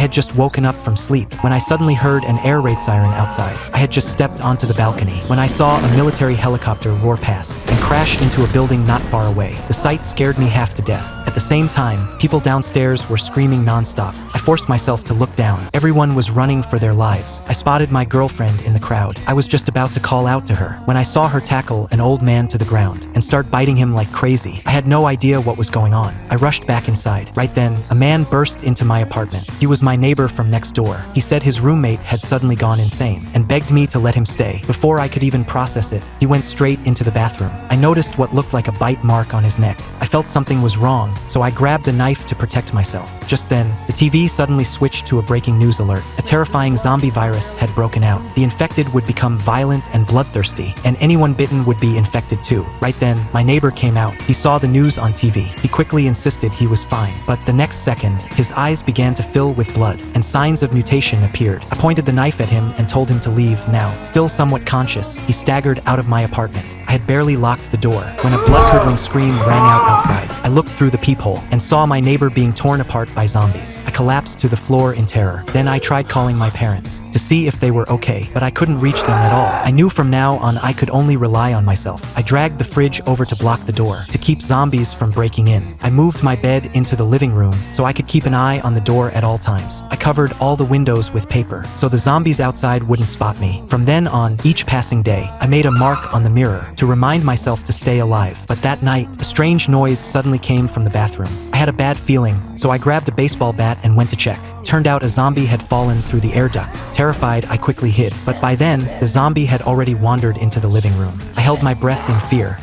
had just woken up from sleep when I suddenly heard an air raid siren outside. I had just stepped onto the balcony when I saw a military helicopter roar past and crash into a building not far away. The sight scared me half to death. At the same time, people downstairs were screaming nonstop. I forced myself to look down. Everyone was running for their lives. I spotted my girlfriend in the crowd. I was just about to call out to her when I saw her tackle an old man to the ground and start biting him like crazy. I had no idea what was going on. I rushed back inside. Right then, a man burst into my apartment. He was my neighbor from next door. He said his roommate had suddenly gone insane and begged me to let him stay. Before I could even process it, he went straight into the bathroom. I noticed what looked like a bite mark on his neck. I felt something was wrong, so I grabbed a knife to protect myself. Just then, the TV suddenly switched to a breaking news alert. A terrifying zombie virus had broken out. The infected would become violent and bloodthirsty, and anyone bitten would be infected too. Right then, my neighbor came out. He saw the news on TV. He quickly insisted he was fine, but the next second, his eyes began to fill with blood, and signs of mutation appeared. I pointed the knife at him and told him to leave now. Still somewhat conscious, he staggered out of my apartment. I had barely locked the door when a blood-curdling scream rang out outside. I looked through the peephole and saw my neighbor being torn apart by zombies. I collapsed to the floor in terror. Then I tried calling my parents to see if they were okay, but I couldn't reach them at all. I knew from now on I could only rely on myself. I dragged the fridge over to block the door to keep zombies from breaking in. I moved my bed into the living room so I could keep an eye on the door at all times. I covered all the windows with paper so the zombies outside wouldn't spot me. From then on, each passing day, I made a mark on the mirror to remind myself to stay alive. But that night, a strange noise suddenly came from the bathroom. I had a bad feeling, so I grabbed a baseball bat and went to check. Turned out a zombie had fallen through the air duct. Terrified, I quickly hid, but by then, the zombie had already wandered into the living room. I held my breath in fear,